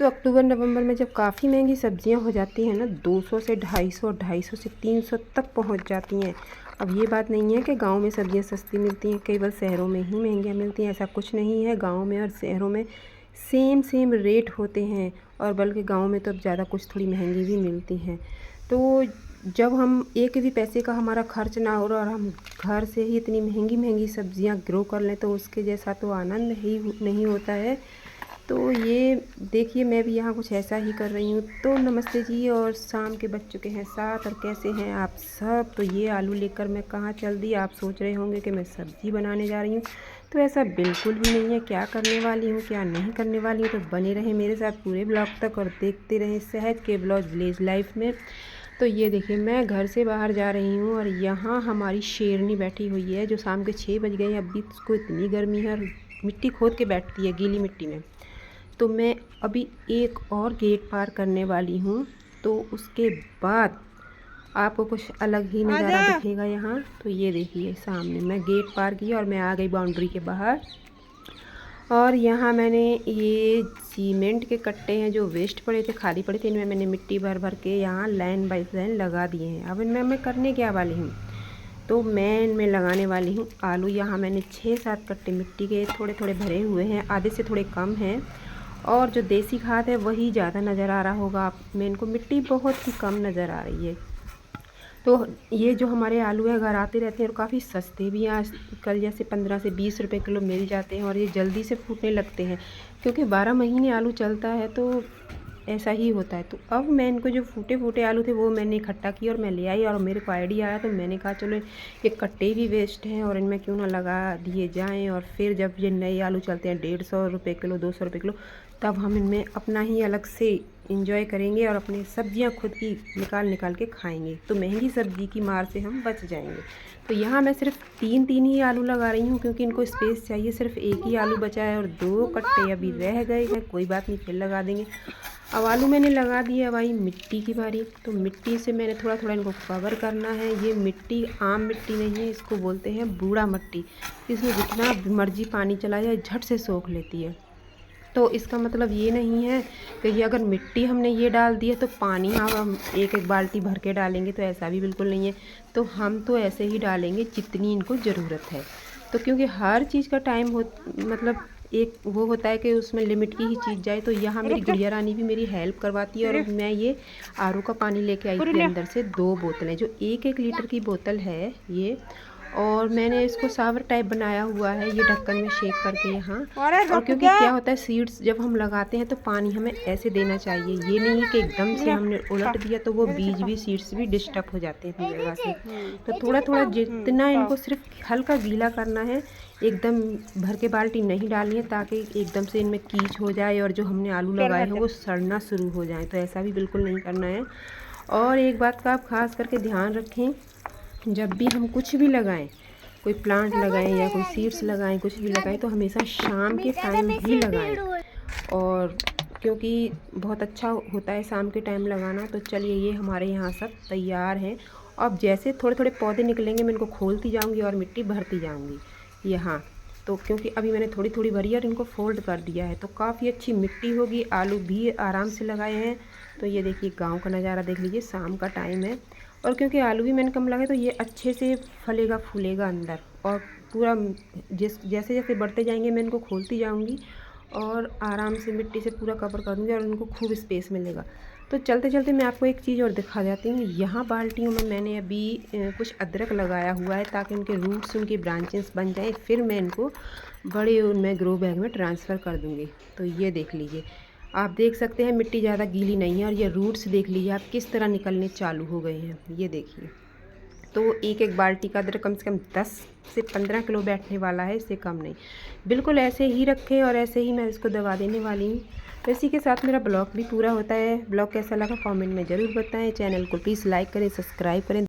तो अक्टूबर नवंबर में जब काफ़ी महंगी सब्जियां हो जाती हैं ना, 200 से 250, 250 से 300 तक पहुंच जाती हैं। अब ये बात नहीं है कि गांव में सब्जियां सस्ती मिलती हैं, केवल शहरों में ही महंगियां मिलती हैं, ऐसा कुछ नहीं है। गांव में और शहरों में सेम सेम रेट होते हैं, और बल्कि गांव में तो अब ज़्यादा कुछ थोड़ी महंगी भी मिलती हैं। तो जब हम एक भी पैसे का हमारा खर्च ना हो और हम घर से ही इतनी महंगी महंगी सब्जियां ग्रो कर लें, तो उसके जैसा तो आनंद ही नहीं होता है। तो ये देखिए, मैं भी यहाँ कुछ ऐसा ही कर रही हूँ। तो नमस्ते जी, और शाम के बज चुके हैं 7, और कैसे हैं आप सब। तो ये आलू लेकर मैं कहाँ चल दी, आप सोच रहे होंगे कि मैं सब्ज़ी बनाने जा रही हूँ। तो ऐसा बिल्कुल भी नहीं है। क्या करने वाली हूँ, क्या नहीं करने वाली हूँ, तो बने रहें मेरे साथ पूरे ब्लॉग तक और देखते रहें सहज के ब्लॉग विलेज लाइफ में। तो ये देखिए, मैं घर से बाहर जा रही हूँ और यहाँ हमारी शेरनी बैठी हुई है, जो शाम के 6 बज गए हैं। अभी उसको इतनी गर्मी है और मिट्टी खोद के बैठती है, गीली मिट्टी में। तो मैं अभी एक और गेट पार करने वाली हूँ, तो उसके बाद आपको कुछ अलग ही नज़ारा दिखेगा यहाँ। तो ये देखिए, सामने मैं गेट पार किया और मैं आ गई बाउंड्री के बाहर। और यहाँ मैंने ये सीमेंट के कट्टे हैं जो वेस्ट पड़े थे, खाली पड़े थे, इनमें मैंने मिट्टी भर भर के यहाँ लाइन बाई लाइन लगा दिए हैं। अब इनमें मैं करने क्या वाली हूँ, तो मैं इनमें लगाने वाली हूँ आलू। यहाँ मैंने 6-7 कट्टे मिट्टी के थोड़े थोड़े भरे हुए हैं, आधे से थोड़े कम हैं। और जो देसी खाद है वही ज़्यादा नज़र आ रहा होगा आप में, इनको मिट्टी बहुत ही कम नज़र आ रही है। तो ये जो हमारे आलू है घर आते रहते हैं और काफ़ी सस्ते भी हैं। कल जैसे 15 से 20 रुपए किलो मिल जाते हैं, और ये जल्दी से फूटने लगते हैं, क्योंकि 12 महीने आलू चलता है, तो ऐसा ही होता है। तो अब मैं इनको जो फूटे फूटे आलू थे वो मैंने इकट्ठा किया और मैं ले आई, और मेरे को आइडिया आया, तो मैंने कहा चलो ये कट्टे भी वेस्ट हैं और इनमें क्यों ना लगा दिए जाएं। और फिर जब ये नए आलू चलते हैं 150 रुपये किलो, 200 रुपये किलो, तब हम इनमें अपना ही अलग से इंजॉय करेंगे और अपनी सब्जियां खुद की निकाल निकाल के खाएंगे। तो महंगी सब्जी की मार से हम बच जाएंगे। तो यहाँ मैं सिर्फ 3 ही आलू लगा रही हूँ, क्योंकि इनको स्पेस चाहिए। सिर्फ एक ही आलू बचा है और 2 कट्टे अभी रह गए हैं, कोई बात नहीं, फिर लगा देंगे। अब आलू मैंने लगा दिया, अब आई मिट्टी की बारी। तो मिट्टी से मैंने थोड़ा थोड़ा इनको कवर करना है। ये मिट्टी आम मिट्टी नहीं है, इसको बोलते हैं बूढ़ा मिट्टी। इसमें जितना मर्जी पानी चला जाए झट से सोख लेती है। तो इसका मतलब ये नहीं है कि ये अगर मिट्टी हमने ये डाल दी है तो पानी हम एक एक बाल्टी भर के डालेंगे, तो ऐसा भी बिल्कुल नहीं है। तो हम तो ऐसे ही डालेंगे जितनी इनको ज़रूरत है। तो क्योंकि हर चीज़ का टाइम हो, मतलब एक वो होता है कि उसमें लिमिट की ही चीज़ जाए। तो यहाँ मेरी गुड़िया रानी भी मेरी हेल्प करवाती है, और मैं ये आरओ का पानी लेके आई थी अंदर से 2 बोतलें, जो 1-1 लीटर की बोतल है ये। और मैंने इसको सावर टाइप बनाया हुआ है, ये ढक्कन में शेक करके यहाँ। और क्योंकि क्या होता है, सीड्स जब हम लगाते हैं तो पानी हमें ऐसे देना चाहिए, ये नहीं कि एकदम से हमने उलट दिया तो वो बीज भी, सीड्स भी डिस्टर्ब हो जाते हैं अपनी जगह से। तो थोड़ा थोड़ा जितना इनको सिर्फ हल्का गीला करना है, एकदम भर के बाल्टी नहीं डालनी है, ताकि एकदम से इनमें कीच हो जाए और जो हमने आलू लगाए हैं वो सड़ना शुरू हो जाए। तो ऐसा भी बिल्कुल नहीं करना है। और एक बात का आप खास करके ध्यान रखें, जब भी हम कुछ भी लगाएं, कोई प्लांट लगाएं या कोई सीड्स लगाएं, कुछ भी लगाएं, तो हमेशा शाम के टाइम ही लगाएं। और क्योंकि बहुत अच्छा होता है शाम के टाइम लगाना। तो चलिए, ये हमारे यहाँ सब तैयार हैं। अब जैसे थोड़े थोड़े पौधे निकलेंगे मैं इनको खोलती जाऊँगी और मिट्टी भरती जाऊँगी यहाँ। तो क्योंकि अभी मैंने थोड़ी थोड़ी भरी और इनको फोल्ड कर दिया है, तो काफ़ी अच्छी मिट्टी होगी। आलू भी आराम से लगाए हैं। तो ये देखिए, गांव का नज़ारा देख लीजिए, शाम का टाइम है। और क्योंकि आलू भी मैंने कम लगाए, तो ये अच्छे से फलेगा फूलेगा अंदर। और पूरा जैसे जैसे बढ़ते जाएंगे मैं इनको खोलती जाऊंगी और आराम से मिट्टी से पूरा कवर कर दूँगी, और उनको खूब स्पेस मिलेगा। तो चलते चलते मैं आपको एक चीज़ और दिखा जाती हूँ। यहाँ बाल्टियों में मैंने अभी कुछ अदरक लगाया हुआ है, ताकि उनके रूट्स, उनकी ब्रांचेस बन जाए। फिर मैं इनको बड़े उनमें ग्रो बैग में ट्रांसफ़र कर दूँगी। तो ये देख लीजिए, आप देख सकते हैं मिट्टी ज़्यादा गीली नहीं है, और ये रूट्स देख लीजिए आप किस तरह निकलने चालू हो गए हैं, ये देखिए। तो एक एक बाल्टी का अदरक कम से कम 10 से 15 किलो बैठने वाला है, इससे कम नहीं। बिल्कुल ऐसे ही रखें, और ऐसे ही मैं इसको दबा देने वाली हूँ। तो इसी के साथ मेरा ब्लॉग भी पूरा होता है। ब्लॉग कैसा लगा कमेंट में ज़रूर बताएं। चैनल को प्लीज़ लाइक करें, सब्सक्राइब करें।